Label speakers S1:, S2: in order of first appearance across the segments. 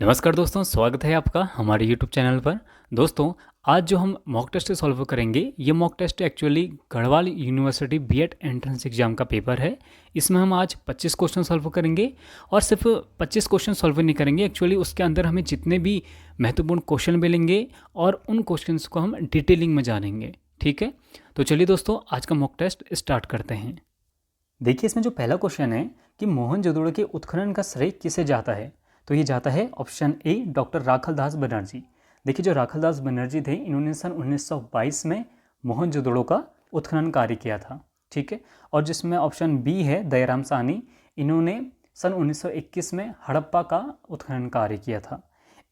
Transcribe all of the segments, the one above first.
S1: नमस्कार दोस्तों, स्वागत है आपका हमारे यूट्यूब चैनल पर। दोस्तों, आज जो हम मॉक टेस्ट सॉल्व करेंगे, ये mock test actually Garhwal university BEd entrance exam का पेपर है। इसमें हम आज 25 क्वेश्चन सॉल्व करेंगे और सिर्फ 25 क्वेश्चन सॉल्व नहीं करेंगे, एक्चुअली उसके अंदर हमें जितने भी महत्वपूर्ण क्वेश्चन मिलेंगे और उन क्वेश्चंस को हम डिटेलिंग में जानेंगे। ठीक है, तो चलिए दोस्तों, आज का मॉक टेस्ट स्टार्ट करते हैं। देखिए, इसमें जो पहला क्वेश्चन है कि मोहनजोदड़ो के उत्खनन का श्रेय किसे जाता है, तो ये जाता है option A doctor Rakhaldas Banerjee. देखिए, जो राखलदास बनर्जी थे, इन्होंने सन 1922 में मोहनजोदड़ो का उत्खनन कार्य किया था। ठीक है, और जिसमें ऑप्शन बी है दयाराम साहनी, इन्होंने सन 1921 में हड़प्पा का उत्खनन कार्य किया था।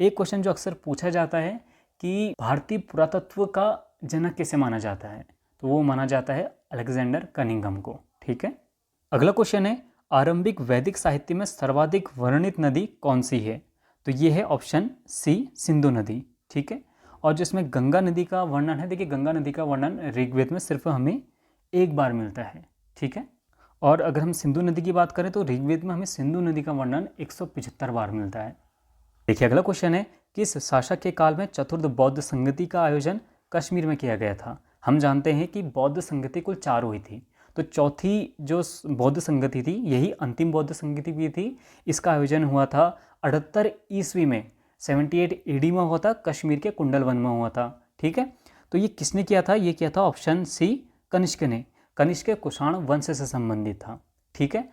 S1: एक क्वेश्चन जो अक्सर पूछा जाता है कि भारतीय पुरातत्व का जनक किसे माना जाता है, तो वो माना जाता है अलेक्जेंडर कनिंघम को। ठीक है, अगला क्वेश्चन है आरंभिक वैदिक साहित्य में सर्वाधिक वर्णित नदी कौन सी है, तो ये है ऑप्शन सी सिंधु नदी। ठीक है, और जिसमें गंगा नदी का वर्णन है, देखिए गंगा नदी का वर्णन ऋग्वेद में सिर्फ हमें एक बार मिलता है। ठीक है, और अगर हम सिंधु नदी की बात करें तो ऋग्वेद में हमें सिंधु नदी का वर्णन 175 बार मिलता है। देखिए, अगला क्वेश्चन है किस शासक के काल में चतुर्थ बौद्ध संगति का आयोजन कश्मीर में किया गया था। हम जानते हैं कि बौद्ध संगति कुल 4 हुई थी, तो चौथी जो बौद्ध संगति थी यही अंतिम बौद्ध संगति भी थी। इसका आयोजन हुआ था 78 ईस्वी में, 78 एडी में हुआ था, कश्मीर के कुंडल वन में हुआ था। ठीक है, तो ये किसने किया था, ये किया था ऑप्शन सी कनिष्क ने। कनिष्क कुषाण वंश से संबंधित था। ठीक है,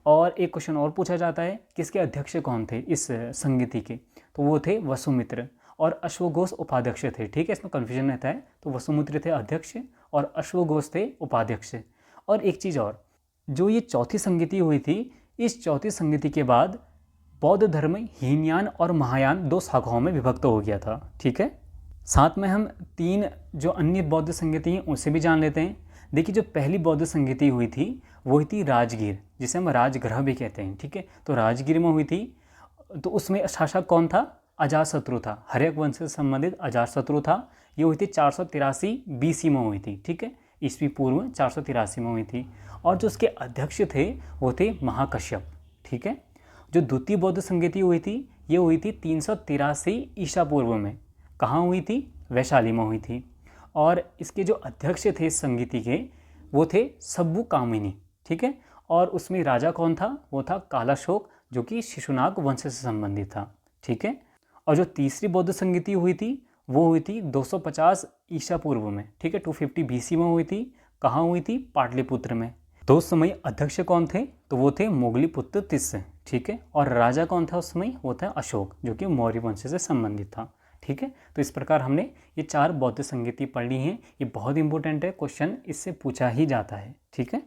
S1: और एक क्वेश्चन और पूछा जाता है किसके अध्यक्ष कौन थे इस संगति के, तो वो थे वसुमित्र और अश्वघोष उपाध्यक्ष थे। ठीक है, इसमें कन्फ्यूजन रहता है, तो वसुमित्र थे अध्यक्ष और अश्वघोष थे उपाध्यक्ष। और एक चीज़ और, जो ये चौथी संगति हुई थी, इस चौथी संगति के बाद बौद्ध धर्म हीनयान और महायान 2 शाखाओं में विभक्त हो गया था। ठीक है, साथ में हम 3 जो अन्य बौद्ध संगति हैं उनसे भी जान लेते हैं। देखिए, जो पहली बौद्ध संगति हुई थी वो हुई थी राजगीर, जिसे हम राजगृह भी कहते हैं। ठीक है, तो राजगीर में हुई थी, तो उसमें शासक कौन था, अजातशत्रु था, हर्यक वंश से संबंधित अजातशत्रु था। ये हुई थी 483 बीसी में हुई थी। ठीक है, ईस्वी पूर्व 483 में हुई थी, और जो उसके अध्यक्ष थे वो थे महाकश्यप। ठीक है, जो द्वितीय बौद्ध संगति हुई थी ये हुई थी 383 ईसा पूर्व में। कहाँ हुई थी, वैशाली में हुई थी, और इसके जो अध्यक्ष थे इस संगति के वो थे सब्बु कामिनी। ठीक है, और उसमें राजा कौन था, वो था कालाशोक, जो कि शिशुनाग वंश से संबंधित था। ठीक है, और जो तीसरी बौद्ध संगति हुई थी वो हुई थी 250 ईसा पूर्व में। ठीक है, 250 बीसी में हुई थी। कहाँ हुई थी, पाटलिपुत्र में। तो उस समय अध्यक्ष कौन थे, तो वो थे मोगलीपुत्र तिस्स। ठीक है, और राजा कौन था उस समय, वो था अशोक, जो कि मौर्य वंश से संबंधित था। ठीक है, तो इस प्रकार हमने ये 4 बौद्ध संगति पढ़ ली हैं। ये बहुत इंपॉर्टेंट है, क्वेश्चन इससे पूछा ही जाता है। ठीक है,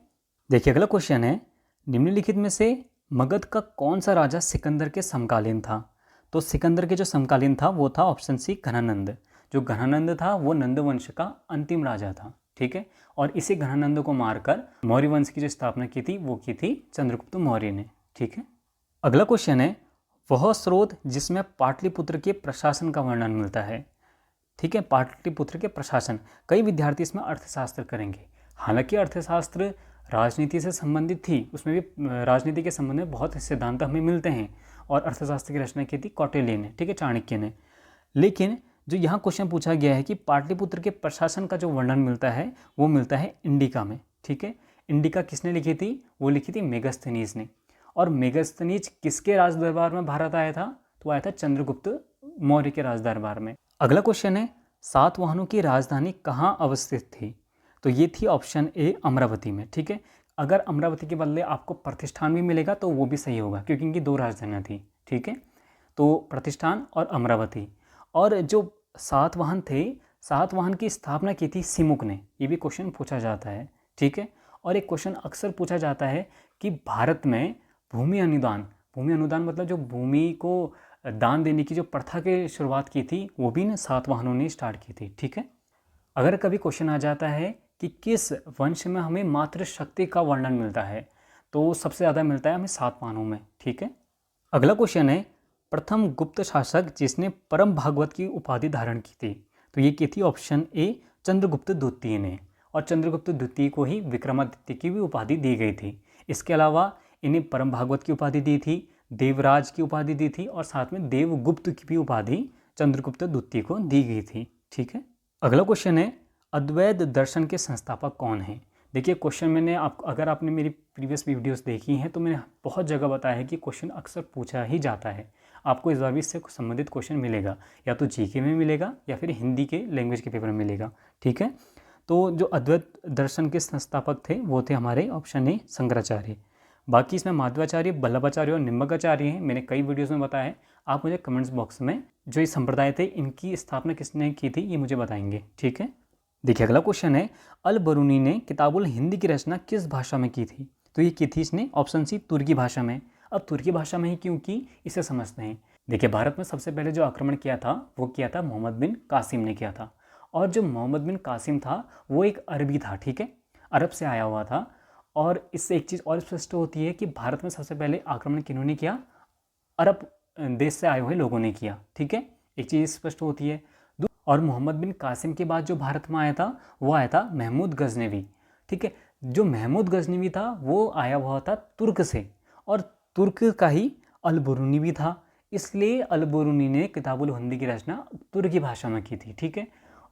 S1: देखिए अगला क्वेश्चन है निम्नलिखित में से मगध का कौन सा राजा सिकंदर के समकालीन था, तो सिकंदर के जो समकालीन था वो था ऑप्शन सी घनानंद। जो घनानंद था वो नंद वंश का अंतिम राजा था। ठीक है, और इसी घनानंद को मारकर मौर्य वंश की जो स्थापना की थी वो की थी चंद्रगुप्त मौर्य ने। ठीक है, अगला क्वेश्चन है वह स्रोत जिसमें पाटलिपुत्र के प्रशासन का वर्णन मिलता है। ठीक है, पाटलिपुत्र के प्रशासन, कई विद्यार्थी इसमें अर्थशास्त्र करेंगे। हालांकि अर्थशास्त्र राजनीति से संबंधित थी, उसमें भी राजनीति के संबंध में बहुत सिद्धांत हमें मिलते हैं, और अर्थशास्त्र की रचना की थी कौटिल्य ने। ठीक है, चाणक्य ने। लेकिन जो यहाँ क्वेश्चन पूछा गया है कि पाटलिपुत्र के प्रशासन का जो वर्णन मिलता है वो मिलता है इंडिका में। ठीक है, इंडिका किसने लिखी थी, वो लिखी थी मेगस्थनीज ने। और मेगस्थनीज किसके राज दरबार में भारत आया था, तो आया था चंद्रगुप्त मौर्य के राज दरबार में। अगला क्वेश्चन है सातवाहनों की राजधानी कहाँ अवस्थित थी, तो ये थी ऑप्शन ए अमरावती में। ठीक है, अगर अमरावती के बदले आपको प्रतिष्ठान भी मिलेगा तो वो भी सही होगा, क्योंकि इनकी 2 राजधानियाँ थी। ठीक है, तो प्रतिष्ठान और अमरावती। और जो सातवाहन थे, सातवाहन की स्थापना की थी सिमुक ने, ये भी क्वेश्चन पूछा जाता है। ठीक है, और एक क्वेश्चन अक्सर पूछा जाता है कि भारत में भूमि अनुदान मतलब जो भूमि को दान देने की जो प्रथा की शुरुआत की थी वो भी ना सातवाहनों ने स्टार्ट की थी। ठीक है, अगर कभी क्वेश्चन आ जाता है कि किस वंश में हमें मातृशक्ति का वर्णन मिलता है, तो सबसे ज़्यादा मिलता है हमें सातवाहनों में। ठीक है, अगला क्वेश्चन है प्रथम गुप्त शासक जिसने परम भागवत की उपाधि धारण की थी, तो ये की थी ऑप्शन ए चंद्रगुप्त द्वितीय ने, और चंद्रगुप्त द्वितीय को ही विक्रमादित्य की भी उपाधि दी गई थी। इसके अलावा इन्हें परम भागवत की उपाधि दी थी, देवराज की उपाधि दी थी और साथ में देवगुप्त की भी उपाधि चंद्रगुप्त द्वितीय को दी गई थी। ठीक है। अगला क्वेश्चन है, अद्वैत दर्शन के संस्थापक कौन हैं? देखिए क्वेश्चन मैंने अगर आपने मेरी प्रीवियस वीडियोस देखी हैं तो मैंने बहुत जगह बताया है कि क्वेश्चन अक्सर पूछा ही जाता है। आपको इस बार भी इससे संबंधित क्वेश्चन मिलेगा, या तो जीके में मिलेगा या फिर हिंदी के लैंग्वेज के पेपर में मिलेगा। ठीक है। तो जो अद्वैत दर्शन के संस्थापक थे वो थे हमारे ऑप्शन ए शंकराचार्य। बाकी इसमें माधवाचार्य, वल्लभाचार्य और निम्बकाचार्य हैं, मैंने कई वीडियोस में बताया है। आप मुझे कमेंट्स बॉक्स में जो ये संप्रदाय थे इनकी स्थापना किसने की थी ये मुझे बताएंगे। ठीक है। देखिए अगला क्वेश्चन है, अल बरूनी ने किताबुल हिंद की रचना किस भाषा में की थी? तो ये की थी इसने ऑप्शन सी तुर्की भाषा में। अब तुर्की भाषा में ही क्यों की, इसे समझते हैं। देखिए भारत में सबसे पहले जो आक्रमण किया था वो किया था मोहम्मद बिन कासिम ने किया था, और जो मोहम्मद बिन कासिम था वो एक अरबी था। ठीक है, अरब से आया हुआ था। और इससे एक चीज़ और स्पष्ट होती है कि भारत में सबसे पहले आक्रमण किन्होंने किया? अरब देश से आए हुए लोगों ने किया। ठीक है, एक चीज़ स्पष्ट होती है। और मोहम्मद बिन कासिम के बाद जो भारत में आया था वो आया था महमूद गजनवी। ठीक है, जो महमूद गजनवी था वो आया हुआ था तुर्क से, और तुर्क का ही अल बरूनी भी था, इसलिए अल बरूनी ने किताबुल हिंद की रचना तुर्की भाषा में की थी। ठीक है,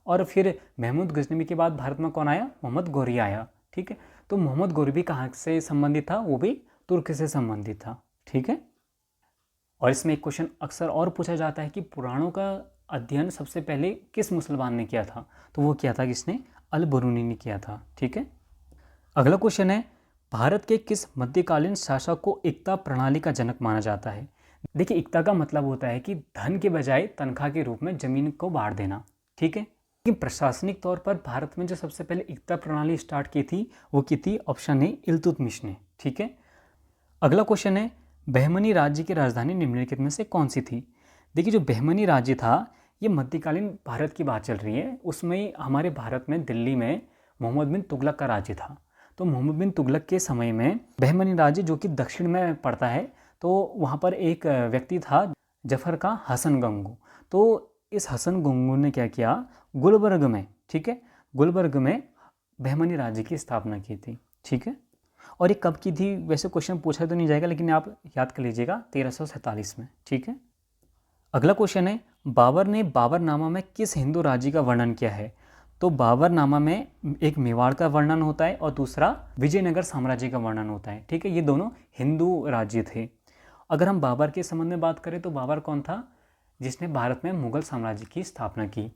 S1: और फिर महमूद गजनवी के बाद भारत में कौन आया? मोहम्मद गौरी आया। ठीक है, तो मोहम्मद गौरी भी कहाँ से संबंधित था? वो भी तुर्क से संबंधित था। ठीक है, और इसमें एक क्वेश्चन अक्सर और पूछा जाता है कि पुराणों का अध्ययन सबसे पहले किस मुसलमान ने किया था? तो वो किया था किसने? अल बरूनी ने किया था। ठीक है। अगला क्वेश्चन है, भारत के किस मध्यकालीन शासक को एकता प्रणाली का जनक माना जाता है? देखिए एकता का मतलब होता है कि धन के बजाय तनख्वाह के रूप में जमीन को बांट देना। ठीक है, लेकिन प्रशासनिक तौर पर भारत में जो सबसे पहले एकता प्रणाली स्टार्ट की थी वो की थी ऑप्शन ए इल्तुतमिश ने। ठीक है। अगला क्वेश्चन है, बहमनी राज्य की राजधानी निम्नलिखित में से कौन सी थी? देखिए जो बहमनी राज्य था ये मध्यकालीन भारत की बात चल रही है, उसमें हमारे भारत में दिल्ली में मोहम्मद बिन तुगलक का राज्य था। तो मोहम्मद बिन तुगलक के समय में बहमनी राज्य जो कि दक्षिण में पड़ता है, तो वहाँ पर एक व्यक्ति था जफर का हसन गंगू। तो इस हसन गंगू ने क्या किया? गुलबर्ग में, ठीक है, गुलबर्ग में बहमनी राज्य की स्थापना की थी। ठीक है, और ये कब की थी? वैसे क्वेश्चन पूछा तो नहीं जाएगा लेकिन आप याद कर लीजिएगा 1347 में। ठीक है। अगला क्वेश्चन है, बाबर ने बाबरनामा में किस हिंदू राज्य का वर्णन किया है? तो बाबरनामा में एक मेवाड़ का वर्णन होता है और दूसरा विजयनगर साम्राज्य का वर्णन होता है। ठीक है, ये दोनों हिंदू राज्य थे। अगर हम बाबर के संबंध में बात करें तो बाबर कौन था? जिसने भारत में मुगल साम्राज्य की स्थापना की।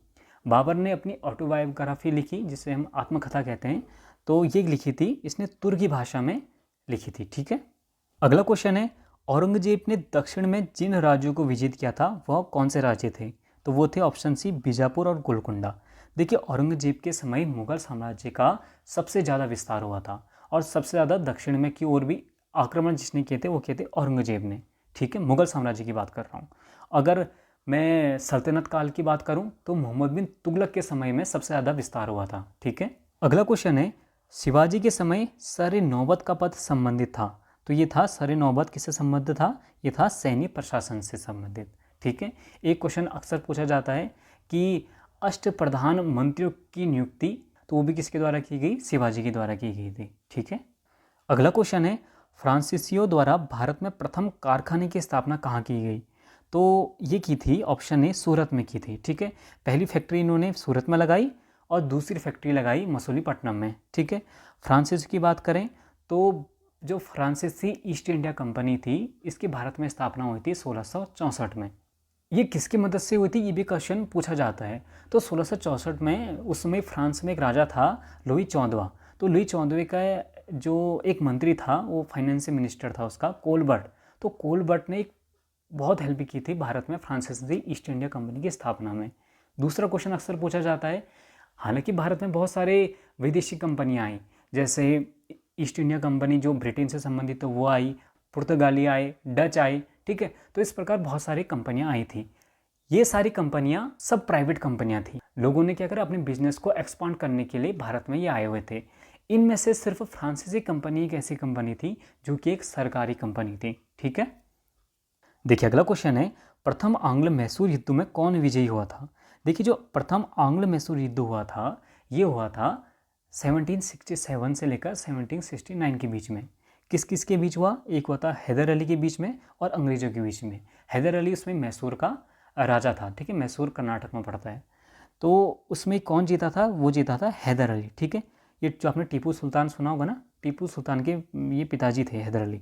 S1: बाबर ने अपनी ऑटोबायोग्राफी लिखी जिसे हम आत्मकथा कहते हैं, तो ये लिखी थी इसने तुर्की भाषा में लिखी थी। ठीक है। अगला क्वेश्चन है, औरंगजेब ने दक्षिण में जिन राज्यों को विजित किया था वह कौन से राज्य थे? तो वो थे ऑप्शन सी बीजापुर और गोलकुंडा। देखिए औरंगजेब के समय मुगल साम्राज्य का सबसे ज़्यादा विस्तार हुआ था और सबसे ज़्यादा दक्षिण में की ओर भी आक्रमण जिसने किए थे वो किए थे औरंगजेब ने। ठीक है, मुगल साम्राज्य की बात कर रहा हूँ। अगर मैं सल्तनत काल की बात करूँ तो मोहम्मद बिन तुगलक के समय में सबसे ज़्यादा विस्तार हुआ था। ठीक है। अगला क्वेश्चन है, शिवाजी के समय सर नौबत का पद संबंधित था। तो ये था सर नौबत किससे संबंधित था? ये था सैन्य प्रशासन से संबंधित। ठीक है, एक क्वेश्चन अक्सर पूछा जाता है कि अष्ट प्रधान मंत्रियों की नियुक्ति तो वो भी किसके द्वारा की गई? शिवाजी के द्वारा की गई थी। ठीक है। अगला क्वेश्चन है, फ्रांसीसियों द्वारा भारत में प्रथम कारखाने की स्थापना कहाँ की गई? तो ये की थी ऑप्शन ए सूरत में की थी। ठीक है, पहली फैक्ट्री इन्होंने सूरत में लगाई और दूसरी फैक्ट्री लगाई मसूलीपट्टनम में। ठीक है, फ्रांसिस की बात करें तो जो फ्रांसीसी ईस्ट इंडिया कंपनी थी इसकी भारत में स्थापना हुई थी 1664 में। ये किसकी मदद से हुई थी ये भी क्वेश्चन पूछा जाता है। तो 1664 में उस समय फ्रांस में एक राजा था लुई 14। तो लुई 14 का जो एक मंत्री था वो फाइनेंस मिनिस्टर था उसका कोलबर्ट। तो कोलबर्ट ने एक बहुत हेल्प की थी भारत में फ्रांसीसी ईस्ट इंडिया कंपनी की स्थापना में। दूसरा क्वेश्चन अक्सर पूछा जाता है, हालांकि भारत में बहुत सारे विदेशी कंपनियां आई, जैसे ईस्ट इंडिया कंपनी जो ब्रिटेन से संबंधित तो वो आई, पुर्तगाली आए, डच आए। ठीक है, तो इस प्रकार बहुत सारी कंपनियां आई थी। ये सारी कंपनियां सब प्राइवेट कंपनियां थी। लोगों ने क्या करा, अपने बिजनेस को एक्सपांड करने के लिए भारत में ये आए हुए थे। इनमें से सिर्फ फ्रांसीसी कंपनी एक ऐसी कंपनी थी जो कि एक सरकारी कंपनी थी। ठीक है। देखिए अगला क्वेश्चन है, प्रथम आंग्ल मैसूर युद्ध में कौन विजयी हुआ था? देखिए जो प्रथम आंग्ल मैसूर युद्ध हुआ था ये हुआ था 1767 से लेकर 1769 के बीच में। किस किस के बीच हुआ? एक हुआ था हैदर अली के बीच में और अंग्रेज़ों के बीच में। हैदर अली उसमें मैसूर का राजा था, ठीक है, मैसूर कर्नाटक में पड़ता है। तो उसमें कौन जीता था? वो जीता था हैदर अली, ठीक है। ये जो आपने टीपू सुल्तान सुना होगा ना, टीपू सुल्तान के ये पिताजी थे हैदर अली।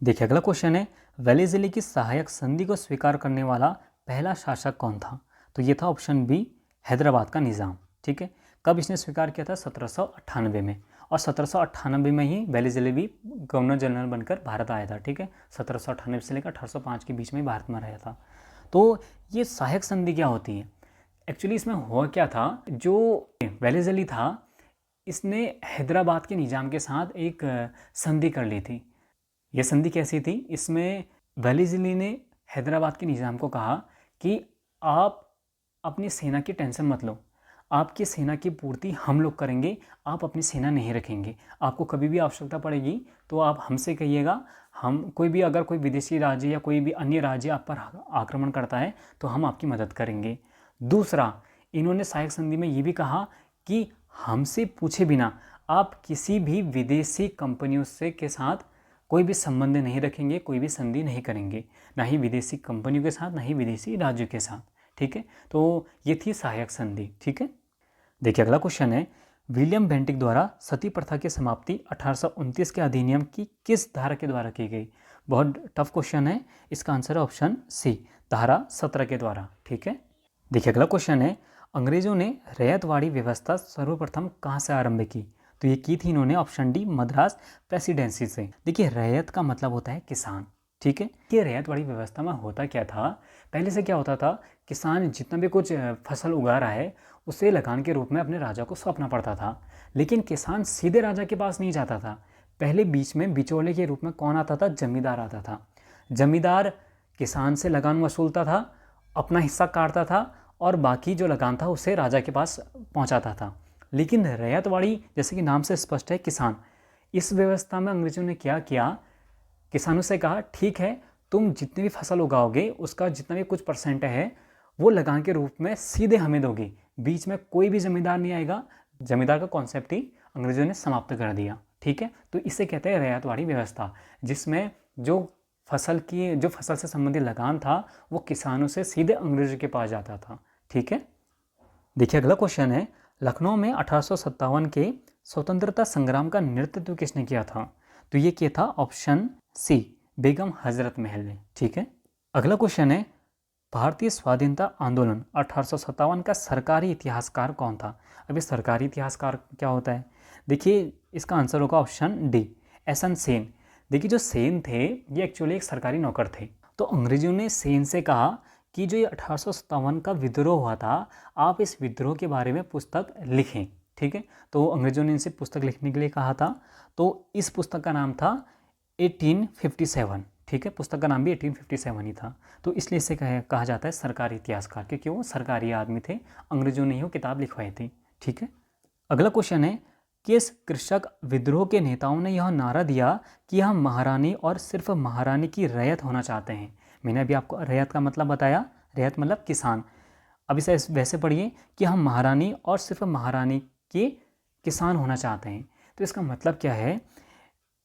S1: देखिए अगला क्वेश्चन है, वेलेज़ली की सहायक संधि को स्वीकार करने वाला पहला शासक कौन था? तो ये था ऑप्शन बी, हैदराबाद का निज़ाम, ठीक है। कब इसने स्वीकार किया था? 1798 में। और 1798 में ही वेलेज़ली भी गवर्नर जनरल बनकर भारत आया था, ठीक है। 1798 से लेकर 1805 के बीच में ही भारत में रहा था। तो ये सहायक संधि क्या होती है? एक्चुअली इसमें हुआ क्या था, जो वेलेज़ली था इसने हैदराबाद के निज़ाम के साथ एक संधि कर ली थी। यह संधि कैसी थी? इसमें वेलेज़ली ने हैदराबाद के निज़ाम को कहा कि आप अपनी सेना की टेंशन मत लो, आपकी सेना की पूर्ति हम लोग करेंगे, आप अपनी सेना नहीं रखेंगे। आपको कभी भी आवश्यकता पड़ेगी तो आप हमसे कहिएगा, हम कोई भी अगर कोई विदेशी राज्य या कोई भी अन्य राज्य आप पर आक्रमण करता है तो हम आपकी मदद करेंगे। दूसरा, इन्होंने सहायक संधि में ये भी कहा कि हमसे पूछे बिना आप किसी भी विदेशी कंपनियों से के साथ कोई भी संबंध नहीं रखेंगे, कोई भी संधि नहीं करेंगे, ना ही विदेशी कंपनियों के साथ, ना ही विदेशी राज्यों के साथ, ठीक है। तो ये थी सहायक संधि, ठीक है। देखिए अगला क्वेश्चन है, विलियम बेंटिक द्वारा सती प्रथा की समाप्ति 1829 के अधिनियम की किस धारा के द्वारा की गई? बहुत टफ क्वेश्चन है, इसका आंसर है ऑप्शन सी, धारा 17 के द्वारा, ठीक है। देखिए अगला क्वेश्चन है, अंग्रेजों ने रैयतवाड़ी व्यवस्था सर्वप्रथम कहाँ से आरंभ की? तो ये की थी इन्होंने ऑप्शन डी, मद्रास प्रेसिडेंसी से। देखिए रैयत का मतलब होता है किसान, ठीक है। ये रैयतवाड़ी व्यवस्था में होता क्या था? पहले से क्या होता था, किसान जितना भी कुछ फसल उगा रहा है उसे लगान के रूप में अपने राजा को सौंपना पड़ता था। लेकिन किसान सीधे राजा के पास नहीं जाता था, पहले बीच में बिचौले के रूप में कौन आता था? जमींदार आता था। जमींदार किसान से लगान वसूलता था, अपना हिस्सा काटता था और बाकी जो लगान था उसे राजा के पास पहुंचाता था। लेकिन रैयतवाड़ी जैसे कि नाम से स्पष्ट है, किसान, इस व्यवस्था में अंग्रेजों ने क्या किया, किसानों से कहा ठीक है, तुम जितनी भी फसल उगाओगे उसका जितना भी कुछ परसेंट है वो लगान के रूप में सीधे हमें दोगे, बीच में कोई भी जमींदार नहीं आएगा। जमींदार का कॉन्सेप्ट ही अंग्रेजों ने समाप्त कर दिया, ठीक है। तो इसे कहते हैं रैयतवाड़ी व्यवस्था, जिसमें जो फसल से संबंधित लगान था वो किसानों से सीधे अंग्रेजों के पास जाता था, ठीक है। देखिए अगला क्वेश्चन है, लखनऊ में 1857 के स्वतंत्रता संग्राम का नेतृत्व किसने किया था? तो ये किया था ऑप्शन सी, बेगम हजरत महल ने, ठीक है। अगला क्वेश्चन है, भारतीय स्वाधीनता आंदोलन 1857 का सरकारी इतिहासकार कौन था? अभी सरकारी इतिहासकार क्या होता है? देखिए इसका आंसर होगा ऑप्शन डी, एसएन सेन। देखिए जो सेन थे ये एक्चुअली एक सरकारी नौकर थे। तो अंग्रेजों ने सेन से कहा कि जो ये 1857 का विद्रोह हुआ था, आप इस विद्रोह के बारे में पुस्तक लिखें, ठीक है। तो अंग्रेजों ने इनसे पुस्तक लिखने के लिए कहा था। तो इस पुस्तक का नाम था 1857, ठीक है, पुस्तक का नाम भी 1857 ही था। तो इसलिए इसे कहा जाता है सरकारी इतिहासकार, क्योंकि वो सरकारी आदमी थे, अंग्रेजों ने ही वो किताब लिखवाई थी, ठीक है। अगला क्वेश्चन है, किस कृषक विद्रोह के नेताओं ने यह नारा दिया कि हम महारानी और सिर्फ महारानी की रैयत होना चाहते हैं? मैंने अभी आपको रैयत का मतलब बताया, रैयत मतलब किसान। अब इसे वैसे पढ़िए कि हम महारानी और सिर्फ महारानी के किसान होना चाहते हैं। तो इसका मतलब क्या है?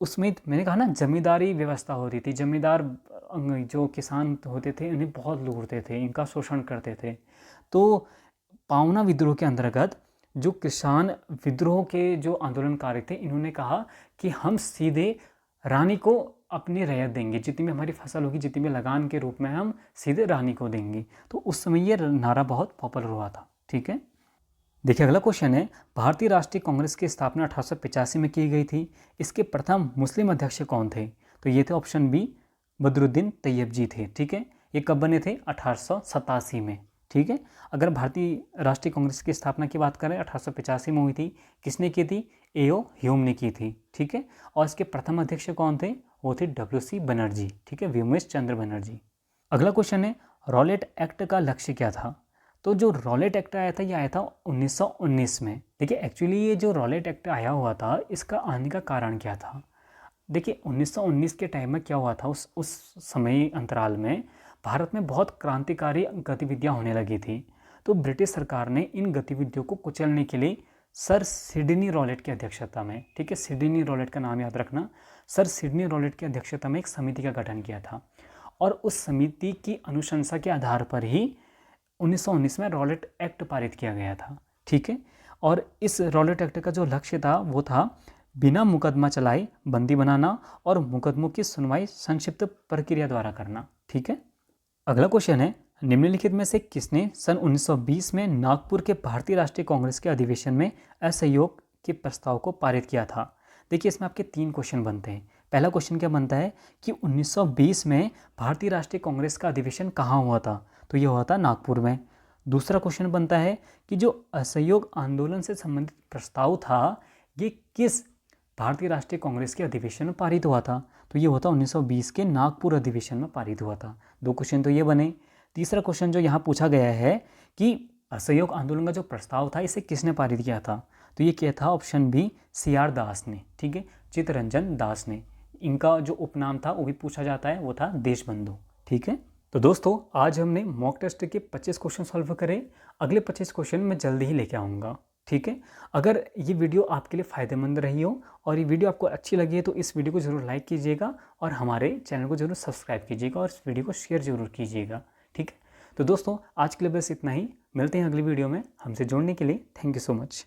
S1: उसमें मैंने कहा ना जमींदारी व्यवस्था हो रही थी, जमींदार जो किसान होते थे उन्हें बहुत लूटते थे, इनका शोषण करते थे। तो पावना विद्रोह के अंतर्गत जो किसान विद्रोह के जो आंदोलनकारी थे, इन्होंने कहा कि हम सीधे रानी को अपनी रैयत देंगे, जितनी भी हमारी फसल होगी, जितनी भी लगान के रूप में हम सीधे रानी को देंगे। तो उस समय ये नारा बहुत पॉपुलर हुआ था, ठीक है। देखिए अगला क्वेश्चन है, भारतीय राष्ट्रीय कांग्रेस की स्थापना 1885 में की गई थी, इसके प्रथम मुस्लिम अध्यक्ष कौन थे? तो ये थे ऑप्शन बी, बदरुद्दीन तैयब जी थे, ठीक है। ये कब बने थे? 1887 में, ठीक है। अगर भारतीय राष्ट्रीय कांग्रेस की स्थापना की बात करें 1885 में हुई थी, किसने की थी? एओ ह्यूम ने की थी, ठीक है। और इसके प्रथम अध्यक्ष कौन थे? वो थे WC बनर्जी, ठीक है, व्योमेश चंद्र बनर्जी। अगला क्वेश्चन है, रॉलेट एक्ट का लक्ष्य क्या था? तो जो रॉलेट एक्ट आया था, ये आया था 1919 में। देखिए एक्चुअली ये जो रॉलेट एक्ट आया हुआ था, इसका आने का कारण क्या था? देखिए 1919 के टाइम में क्या हुआ था, उस समय अंतराल में भारत में बहुत क्रांतिकारी गतिविधियां होने लगी थी। तो ब्रिटिश सरकार ने इन गतिविधियों को कुचलने के लिए सर सिडनी रॉलेट की अध्यक्षता में, ठीक है, सिडनी रॉलेट का नाम याद रखना, सर सिडनी रॉलेट की अध्यक्षता में एक समिति का गठन किया था और उस समिति की अनुशंसा के आधार पर ही 1919 में रॉलेट एक्ट पारित किया गया था। ठीक है, और इस रॉलेट एक्ट का जो लक्ष्य था वो था बिना मुकदमा चलाए बंदी बनाना और मुकदमों की सुनवाई संक्षिप्त प्रक्रिया द्वारा करना। ठीक है, अगला क्वेश्चन है, निम्नलिखित में से किसने सन 1920 में नागपुर के भारतीय राष्ट्रीय कांग्रेस के अधिवेशन में असहयोग के प्रस्ताव को पारित किया था? देखिए इसमें आपके 3 क्वेश्चन बनते हैं। पहला क्वेश्चन क्या बनता है कि 1920 में भारतीय राष्ट्रीय कांग्रेस का अधिवेशन कहाँ हुआ था? तो ये हुआ था नागपुर में। दूसरा क्वेश्चन बनता है कि जो असहयोग आंदोलन से संबंधित प्रस्ताव था ये किस भारतीय राष्ट्रीय कांग्रेस के अधिवेशन में पारित हुआ था? तो ये हुआ था 1920 के नागपुर अधिवेशन में पारित हुआ था। 2 क्वेश्चन तो ये बने। तीसरा क्वेश्चन जो यहाँ पूछा गया है कि असहयोग आंदोलन का जो प्रस्ताव था इसे किसने पारित किया था? तो ये क्या था? ऑप्शन बी, CR दास ने। ठीक है, चित्तरंजन दास ने। इनका जो उपनाम था वो भी पूछा जाता है, वो था देशबंधु। ठीक है, तो दोस्तों आज हमने मॉक टेस्ट के 25 क्वेश्चन सॉल्व करे। अगले 25 क्वेश्चन मैं जल्दी ही लेके आऊँगा। ठीक है, अगर ये वीडियो आपके लिए फ़ायदेमंद रही हो और ये वीडियो आपको अच्छी लगी है तो इस वीडियो को ज़रूर लाइक कीजिएगा और हमारे चैनल को ज़रूर सब्सक्राइब कीजिएगा और इस वीडियो को शेयर ज़रूर कीजिएगा। ठीक है, तो दोस्तों आज के लिए बस इतना ही। मिलते हैं अगली वीडियो में। हमसे जुड़ने के लिए थैंक यू सो मच।